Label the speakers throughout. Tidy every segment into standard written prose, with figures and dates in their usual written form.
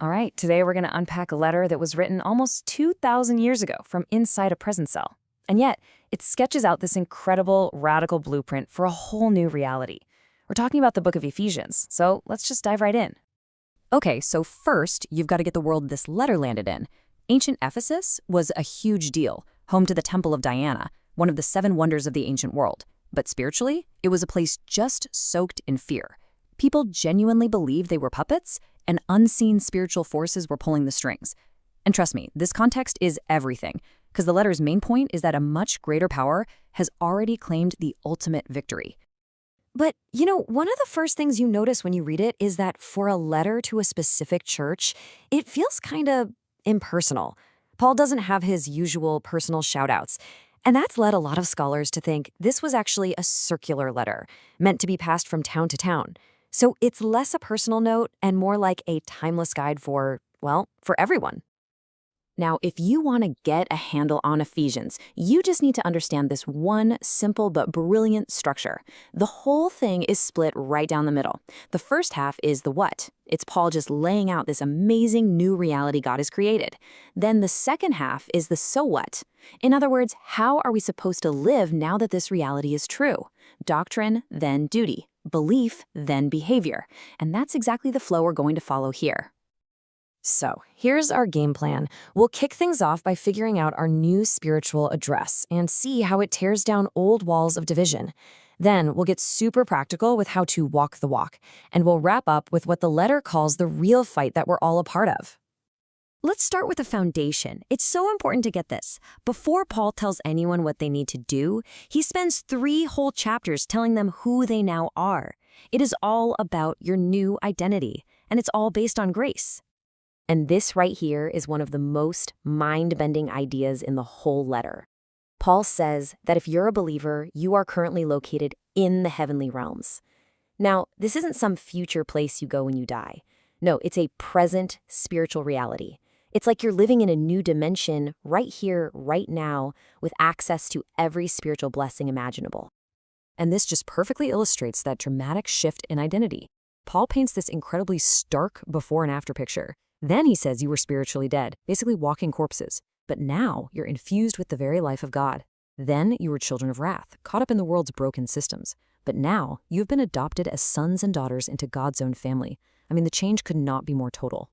Speaker 1: All right, today we're going to unpack a letter that was written almost 2,000 years ago from inside a prison cell. And yet, it sketches out this incredible, radical blueprint for a whole new reality. We're talking about the book of Ephesians, so let's just dive right in. Okay, so first, you've got to get the world this letter landed in. Ancient Ephesus was a huge deal, home to the Temple of Diana, one of the 7 wonders of the ancient world. But spiritually, it was a place just soaked in fear. People genuinely believed they were puppets, and unseen spiritual forces were pulling the strings. And trust me, this context is everything, because the letter's main point is that a much greater power has already claimed the ultimate victory.
Speaker 2: But, one of the first things you notice when you read it is that for a letter to a specific church, it feels kind of impersonal. Paul doesn't have his usual personal shout-outs, and that's led a lot of scholars to think this was actually a circular letter, meant to be passed from town to town. So it's less a personal note and more like a timeless guide for everyone.
Speaker 1: Now, if you want to get a handle on Ephesians, you just need to understand this one simple but brilliant structure. The whole thing is split right down the middle. The first half is the what. It's Paul just laying out this amazing new reality God has created. Then the second half is the so what. In other words, how are we supposed to live now that this reality is true? Doctrine, then duty. Belief, then behavior. And that's exactly the flow we're going to follow here.
Speaker 2: So, here's our game plan. We'll kick things off by figuring out our new spiritual address and see how it tears down old walls of division. Then, we'll get super practical with how to walk the walk, and we'll wrap up with what the letter calls the real fight that we're all a part of.
Speaker 3: Let's start with the foundation. It's so important to get this. Before Paul tells anyone what they need to do, he spends 3 whole chapters telling them who they now are. It is all about your new identity, and it's all based on grace.
Speaker 2: And this right here is one of the most mind-bending ideas in the whole letter. Paul says that if you're a believer, you are currently located in the heavenly realms. Now, this isn't some future place you go when you die. No, it's a present spiritual reality. It's like you're living in a new dimension right here, right now, with access to every spiritual blessing imaginable.
Speaker 1: And this just perfectly illustrates that dramatic shift in identity. Paul paints this incredibly stark before and after picture. Then he says you were spiritually dead, basically walking corpses. But now you're infused with the very life of God. Then you were children of wrath, caught up in the world's broken systems. But now you've been adopted as sons and daughters into God's own family. I mean, the change could not be more total.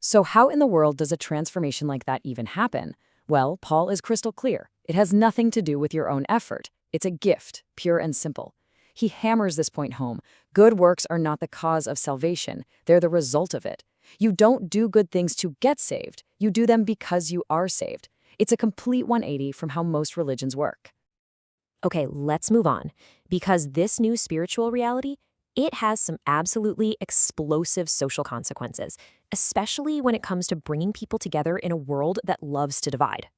Speaker 1: So how in the world does a transformation like that even happen? Well, Paul is crystal clear. It has nothing to do with your own effort. It's a gift, pure and simple. He hammers this point home. Good works are not the cause of salvation. They're the result of it. You don't do good things to get saved. You do them because you are saved. It's a complete 180 from how most religions work.
Speaker 2: Okay, let's move on. Because this new spiritual reality, it has some absolutely explosive social consequences, especially when it comes to bringing people together in a world that loves to divide.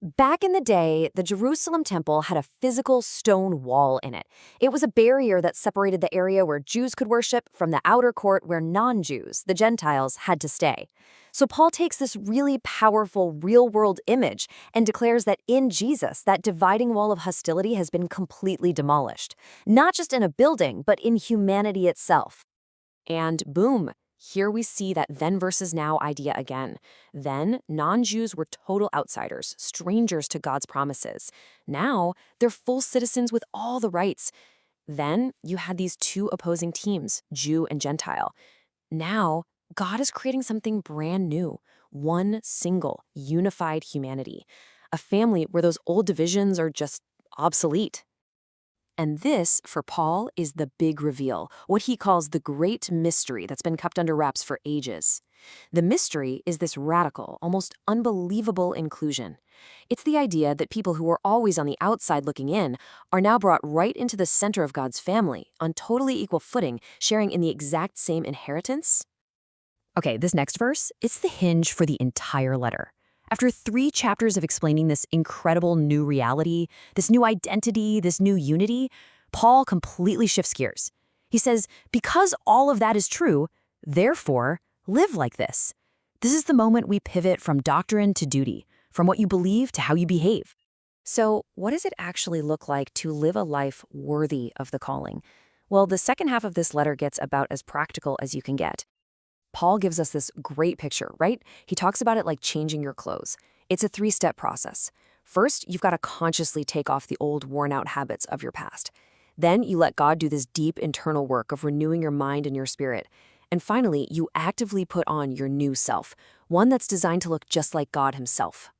Speaker 2: Back in the day, the Jerusalem temple had a physical stone wall in it. It was a barrier that separated the area where Jews could worship from the outer court where non-Jews, the Gentiles, had to stay. So Paul takes this really powerful real-world image and declares that in Jesus, that dividing wall of hostility has been completely demolished. Not just in a building, but in humanity itself. And boom, here we see that then versus now idea again. Then, non-Jews were total outsiders, strangers to God's promises. Now, they're full citizens with all the rights. Then, you had these 2 opposing teams, Jew and Gentile. Now, God is creating something brand new, one single, unified humanity. A family where those old divisions are just obsolete. And this, for Paul, is the big reveal, what he calls the great mystery that's been kept under wraps for ages. The mystery is this radical, almost unbelievable inclusion. It's the idea that people who were always on the outside looking in are now brought right into the center of God's family, on totally equal footing, sharing in the exact same inheritance.
Speaker 1: Okay, this next verse, it's the hinge for the entire letter. After 3 chapters of explaining this incredible new reality, this new identity, this new unity, Paul completely shifts gears. He says, because all of that is true, therefore, live like this. This is the moment we pivot from doctrine to duty, from what you believe to how you behave.
Speaker 2: So, what does it actually look like to live a life worthy of the calling? Well, the second half of this letter gets about as practical as you can get.
Speaker 1: Paul gives us this great picture, right? He talks about it like changing your clothes. It's a three-step process. First, you've got to consciously take off the old, worn-out habits of your past. Then you let God do this deep internal work of renewing your mind and your spirit. And finally, you actively put on your new self, one that's designed to look just like God himself.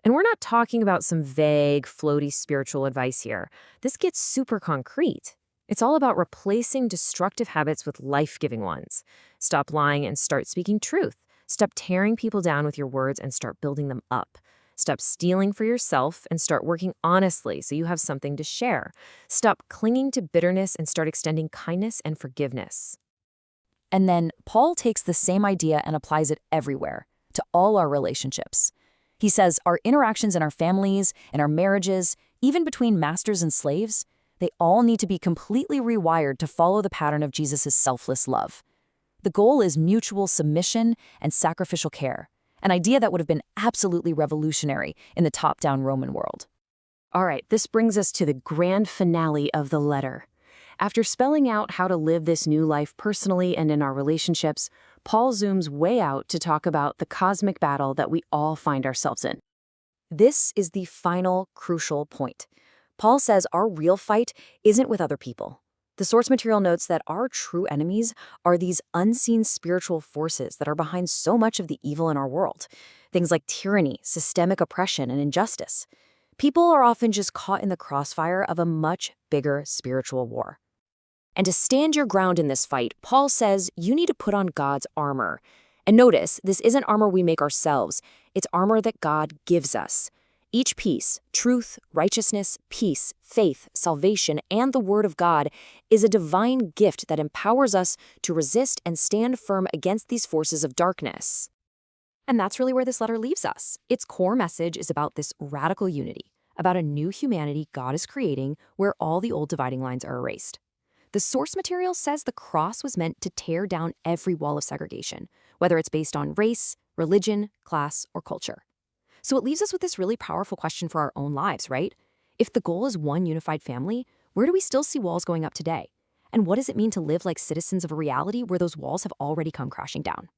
Speaker 2: And we're not talking about some vague, floaty spiritual advice here. This gets super concrete. It's all about replacing destructive habits with life-giving ones. Stop lying and start speaking truth. Stop tearing people down with your words and start building them up. Stop stealing for yourself and start working honestly so you have something to share. Stop clinging to bitterness and start extending kindness and forgiveness.
Speaker 1: And then Paul takes the same idea and applies it everywhere, to all our relationships. He says our interactions in our families, in our marriages, even between masters and slaves, they all need to be completely rewired to follow the pattern of Jesus' selfless love. The goal is mutual submission and sacrificial care, an idea that would have been absolutely revolutionary in the top-down Roman world.
Speaker 2: All right, this brings us to the grand finale of the letter. After spelling out how to live this new life personally and in our relationships, Paul zooms way out to talk about the cosmic battle that we all find ourselves in.
Speaker 1: This is the final crucial point. Paul says our real fight isn't with other people. The source material notes that our true enemies are these unseen spiritual forces that are behind so much of the evil in our world. Things like tyranny, systemic oppression, and injustice. People are often just caught in the crossfire of a much bigger spiritual war. And to stand your ground in this fight, Paul says you need to put on God's armor. And notice, this isn't armor we make ourselves. It's armor that God gives us. Each piece, truth, righteousness, peace, faith, salvation, and the Word of God, is a divine gift that empowers us to resist and stand firm against these forces of darkness. And that's really where this letter leaves us. Its core message is about this radical unity, about a new humanity God is creating where all the old dividing lines are erased. The source material says the cross was meant to tear down every wall of segregation, whether it's based on race, religion, class, or culture. So it leaves us with this really powerful question for our own lives, right? If the goal is one unified family, where do we still see walls going up today? And what does it mean to live like citizens of a reality where those walls have already come crashing down?